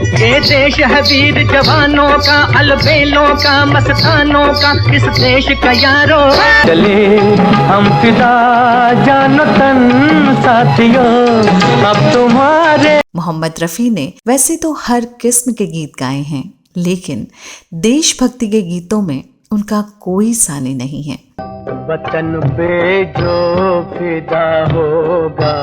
ये देश है वीर जवानों का, अलबेलों का, मस्तानों का, इस देश का यारो। चले हम फिदा जानो तन साथियों, अब तुम्हारे। मोहम्मद रफ़ी ने वैसे तो हर किस्म के गीत गाए हैं, लेकिन देशभक्ति के गीतों में उनका कोई सानी नहीं है। वतन पे जो फिदा होगा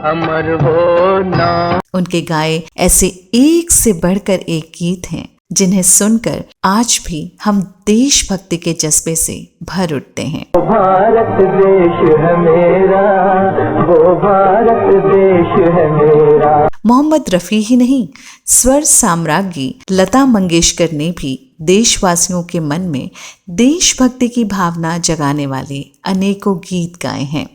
अमर हो ना। उनके गाए ऐसे एक से बढ़कर एक गीत हैं जिन्हें सुनकर आज भी हम देशभक्ति के जज्बे से भर उठते हैं। भारत देश है मेरा, वो भारत देश है मेरा। मोहम्मद रफ़ी ही नहीं, स्वर साम्राज्ञी लता मंगेशकर ने भी देशवासियों के मन में देशभक्ति की भावना जगाने वाले अनेकों गीत गाए हैं।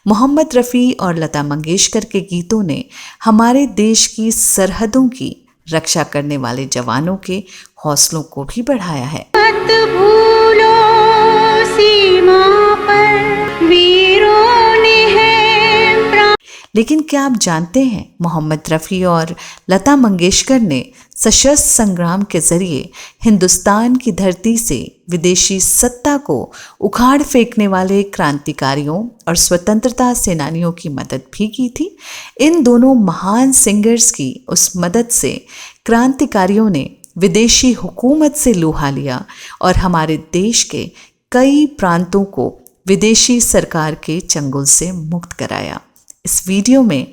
मोहम्मद रफ़ी और लता मंगेशकर के गीतों ने हमारे देश की सरहदों की रक्षा करने वाले जवानों के हौसलों को भी बढ़ाया है। मत भूलो सीमा पर वीरों ने है प्राण। लेकिन क्या आप जानते हैं, मोहम्मद रफ़ी और लता मंगेशकर ने सशस्त्र संग्राम के जरिए हिंदुस्तान की धरती से विदेशी सत्ता को उखाड़ फेंकने वाले क्रांतिकारियों और स्वतंत्रता सेनानियों की मदद भी की थी। इन दोनों महान सिंगर्स की उस मदद से क्रांतिकारियों ने विदेशी हुकूमत से लोहा लिया और हमारे देश के कई प्रांतों को विदेशी सरकार के चंगुल से मुक्त कराया। इस वीडियो में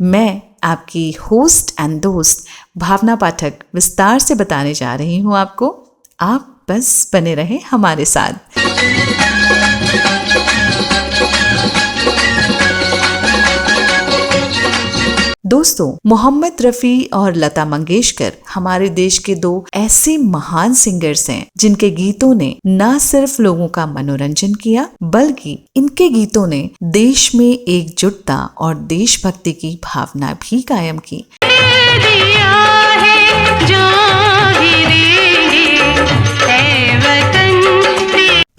मैं आपकी होस्ट एंड दोस्त भावना पाठक विस्तार से बताने जा रही हूँ आपको। आप बस बने रहें हमारे साथ। दोस्तों, मोहम्मद रफ़ी और लता मंगेशकर हमारे देश के दो ऐसे महान सिंगर्स हैं जिनके गीतों ने न सिर्फ लोगों का मनोरंजन किया, बल्कि इनके गीतों ने देश में एकजुटता और देशभक्ति की भावना भी कायम की।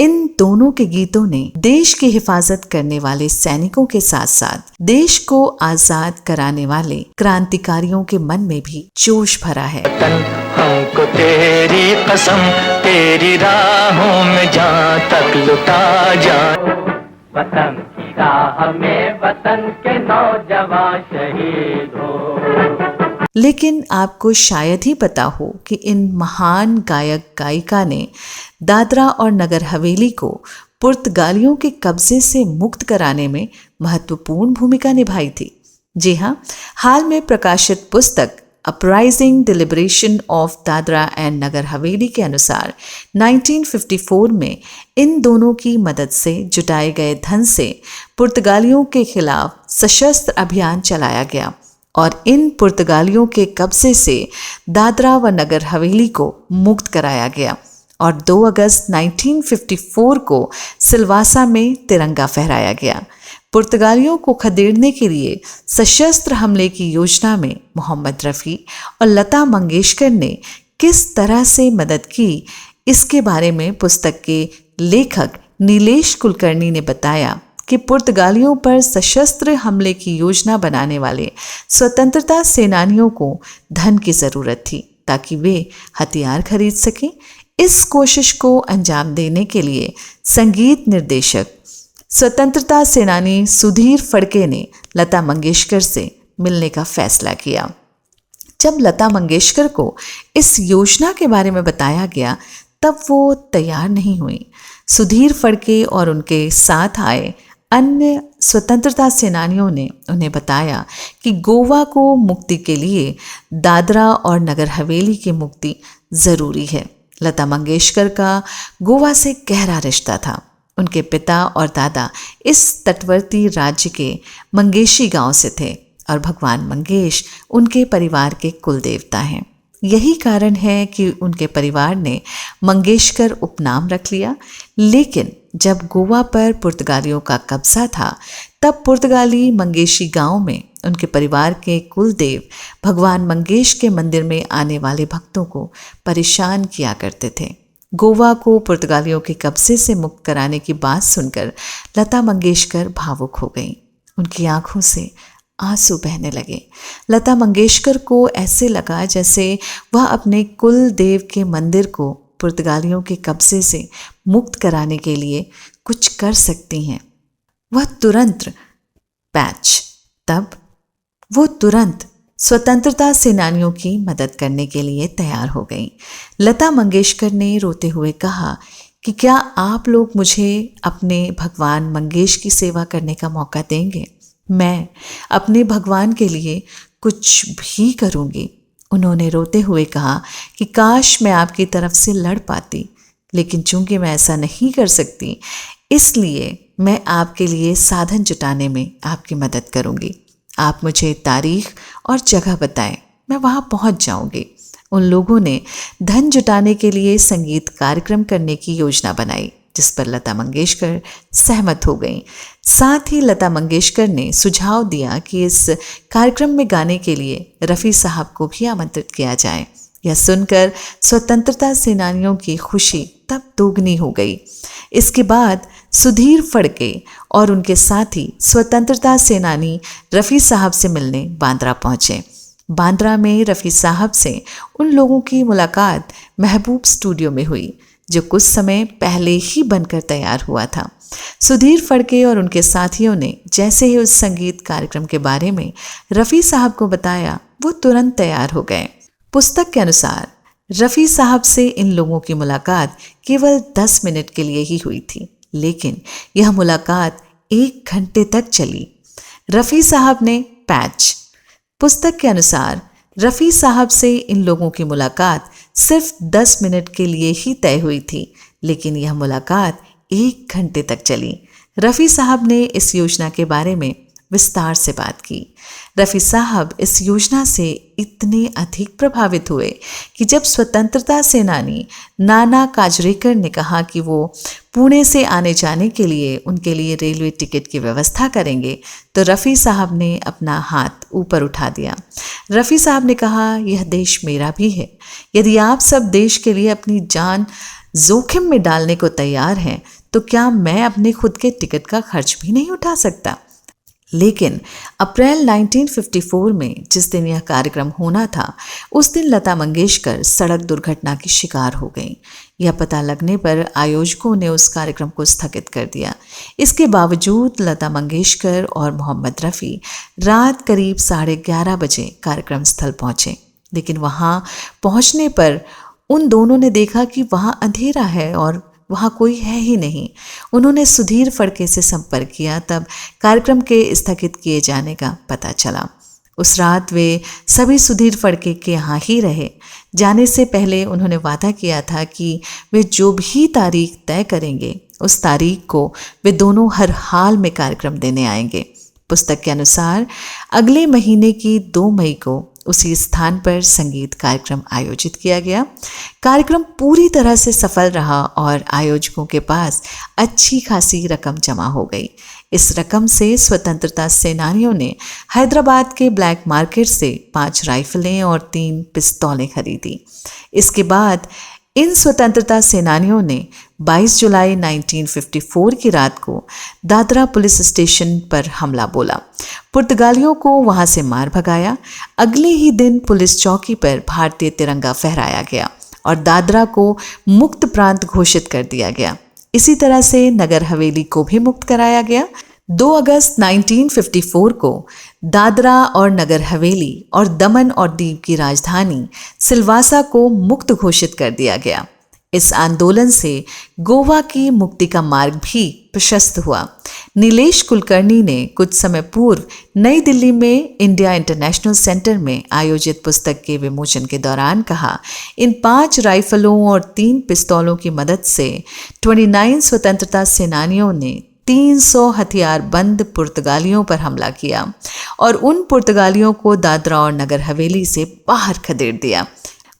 इन दोनों के गीतों ने देश की हिफाजत करने वाले सैनिकों के साथ साथ देश को आजाद कराने वाले क्रांतिकारियों के मन में भी जोश भरा है। हमको तेरी कसम, तेरी राहों में जहाँ तक लुटा जा। वतन की राह में वतन के नौजवान शहीद हो। लेकिन आपको शायद ही पता हो कि इन महान गायक गायिका ने दादरा और नगर हवेली को पुर्तगालियों के कब्जे से मुक्त कराने में महत्वपूर्ण भूमिका निभाई थी। जी हाँ, हाल में प्रकाशित पुस्तक uprising the liberation of Dadra and Nagar Haveli के अनुसार 1954 में इन दोनों की मदद से जुटाए गए धन से पुर्तगालियों के खिलाफ सशस्त्र अभियान चलाया गया और इन पुर्तगालियों के कब्जे से दादरा व नगर हवेली को मुक्त कराया गया और 2 अगस्त 1954 को सिलवासा में तिरंगा फहराया गया। पुर्तगालियों को खदेड़ने के लिए सशस्त्र हमले की योजना में मोहम्मद रफ़ी और लता मंगेशकर ने किस तरह से मदद की, इसके बारे में पुस्तक के लेखक नीलेश कुलकर्णी ने बताया कि पुर्तगालियों पर सशस्त्र हमले की योजना बनाने वाले स्वतंत्रता सेनानियों को धन की ज़रूरत थी ताकि वे हथियार खरीद सकें। इस कोशिश को अंजाम देने के लिए संगीत निर्देशक स्वतंत्रता सेनानी सुधीर फड़के ने लता मंगेशकर से मिलने का फैसला किया। जब लता मंगेशकर को इस योजना के बारे में बताया गया तब वो तैयार नहीं हुई। सुधीर फड़के और उनके साथ आए अन्य स्वतंत्रता सेनानियों ने उन्हें बताया कि गोवा को मुक्ति के लिए दादरा और नगर हवेली की मुक्ति ज़रूरी है। लता मंगेशकर का गोवा से गहरा रिश्ता था। उनके पिता और दादा इस तटवर्ती राज्य के मंगेशी गांव से थे और भगवान मंगेश उनके परिवार के कुल देवता हैं। यही कारण है कि उनके परिवार ने मंगेशकर उपनाम रख लिया। लेकिन जब गोवा पर पुर्तगालियों का कब्जा था तब पुर्तगाली मंगेशी गांव में उनके परिवार के कुल देव भगवान मंगेश के मंदिर में आने वाले भक्तों को परेशान किया करते थे। गोवा को पुर्तगालियों के कब्जे से मुक्त कराने की बात सुनकर लता मंगेशकर भावुक हो गईं। उनकी आंखों से आंसू बहने लगे। लता मंगेशकर को ऐसे लगा जैसे वह अपने कुल देव के मंदिर को पुर्तगालियों के कब्जे से मुक्त कराने के लिए कुछ कर सकती हैं। वह तुरंत स्वतंत्रता सेनानियों की मदद करने के लिए तैयार हो गईं। लता मंगेशकर ने रोते हुए कहा कि क्या आप लोग मुझे अपने भगवान मंगेश की सेवा करने का मौका देंगे? मैं अपने भगवान के लिए कुछ भी करूंगी। उन्होंने रोते हुए कहा कि काश मैं आपकी तरफ से लड़ पाती, लेकिन चूंकि मैं ऐसा नहीं कर सकती, इसलिए मैं आपके लिए साधन जुटाने में आपकी मदद करूंगी। आप मुझे तारीख और जगह बताएं, मैं वहां पहुंच जाऊंगी। उन लोगों ने धन जुटाने के लिए संगीत कार्यक्रम करने की योजना बनाई, जिस पर लता मंगेशकर सहमत हो गईं। साथ ही लता मंगेशकर ने सुझाव दिया कि इस कार्यक्रम में गाने के लिए रफ़ी साहब को भी आमंत्रित किया जाए। यह सुनकर स्वतंत्रता सेनानियों की खुशी तब दोगुनी हो गई। इसके बाद सुधीर फड़के और उनके साथी स्वतंत्रता सेनानी रफ़ी साहब से मिलने बांद्रा पहुंचे। बांद्रा में रफ़ी साहब से उन लोगों की मुलाकात महबूब स्टूडियो में हुई, जो कुछ समय पहले ही बनकर तैयार हुआ था। सुधीर फड़के और उनके साथियों ने जैसे ही उस संगीत कार्यक्रम के बारे में रफ़ी साहब को बताया, वो तुरंत तैयार हो गए। पुस्तक के अनुसार रफ़ी साहब से इन लोगों की मुलाकात केवल 10 मिनट के लिए ही हुई थी, लेकिन यह मुलाकात 1 घंटे तक चली। रफ़ी साहब ने पुस्तक के अनुसार रफ़ी साहब से इन लोगों की मुलाकात सिर्फ 10 मिनट के लिए ही तय हुई थी, लेकिन यह मुलाकात 1 घंटे तक चली। रफ़ी साहब ने इस योजना के बारे में विस्तार से बात की। रफ़ी साहब इस योजना से इतने अधिक प्रभावित हुए कि जब स्वतंत्रता सेनानी नाना काजरेकर ने कहा कि वो पुणे से आने जाने के लिए उनके लिए रेलवे टिकट की व्यवस्था करेंगे, तो रफ़ी साहब ने अपना हाथ ऊपर उठा दिया। रफ़ी साहब ने कहा, यह देश मेरा भी है। यदि आप सब देश के लिए अपनी जान जोखिम में डालने को तैयार हैं, तो क्या मैं अपने खुद के टिकट का खर्च भी नहीं उठा सकता? लेकिन अप्रैल 1954 में जिस दिन यह कार्यक्रम होना था, उस दिन लता मंगेशकर सड़क दुर्घटना की शिकार हो गईं। यह पता लगने पर आयोजकों ने उस कार्यक्रम को स्थगित कर दिया। इसके बावजूद लता मंगेशकर और मोहम्मद रफ़ी रात करीब 11:30 बजे कार्यक्रम स्थल पहुंचे, लेकिन वहां पहुंचने पर उन दोनों ने देखा कि वहां अंधेरा है और वहाँ कोई है ही नहीं। उन्होंने सुधीर फड़के से संपर्क किया, तब कार्यक्रम के स्थगित किए जाने का पता चला। उस रात वे सभी सुधीर फड़के के यहाँ ही रहे। जाने से पहले उन्होंने वादा किया था कि वे जो भी तारीख तय करेंगे, उस तारीख को वे दोनों हर हाल में कार्यक्रम देने आएंगे। पुस्तक के अनुसार अगले महीने की 2 मई को उसी स्थान पर संगीत कार्यक्रम आयोजित किया गया। कार्यक्रम पूरी तरह से सफल रहा और आयोजकों के पास अच्छी खासी रकम जमा हो गई। इस रकम से स्वतंत्रता सेनानियों ने हैदराबाद के ब्लैक मार्केट से 5 राइफलें और 3 पिस्तौलें खरीदी। इसके बाद इन स्वतंत्रता सेनानियों ने 22 जुलाई 1954 की रात को दादरा पुलिस स्टेशन पर हमला बोला। पुर्तगालियों को वहां से मार भगाया। अगले ही दिन पुलिस चौकी पर भारतीय तिरंगा फहराया गया और दादरा को मुक्त प्रांत घोषित कर दिया गया। इसी तरह से नगर हवेली को भी मुक्त कराया गया। 2 अगस्त 1954 को दादरा और नगर हवेली और दमन और दीव की राजधानी सिलवासा को मुक्त घोषित कर दिया गया। इस आंदोलन से गोवा की मुक्ति का मार्ग भी प्रशस्त हुआ। नीलेश कुलकर्णी ने कुछ समय पूर्व नई दिल्ली में इंडिया इंटरनेशनल सेंटर में आयोजित पुस्तक के विमोचन के दौरान कहा, इन 5 राइफलों और 3 पिस्तौलों की मदद से 29 स्वतंत्रता सेनानियों ने 300 हथियारबंद पुर्तगालियों पर हमला किया और उन पुर्तगालियों को दादरा और नगर हवेली से बाहर खदेड़ दिया।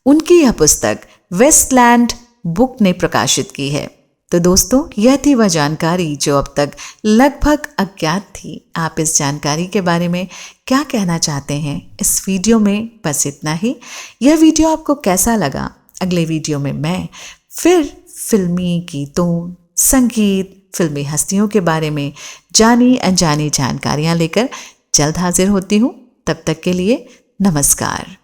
उनकी यह पुस्तक वेस्टलैंड बुक ने प्रकाशित की है। तो दोस्तों, यह थी वह जानकारी जो अब तक लगभग अज्ञात थी। आप इस जानकारी के बारे में क्या कहना चाहते हैं? इस वीडियो में बस इतना ही। यह वीडियो आपको कैसा लगा? अगले वीडियो में मैं फिर फिल्मी गीतों, संगीत, फिल्मी हस्तियों के बारे में जानी अनजानी जानकारियाँ लेकर जल्द हाजिर होती हूँ। तब तक के लिए नमस्कार।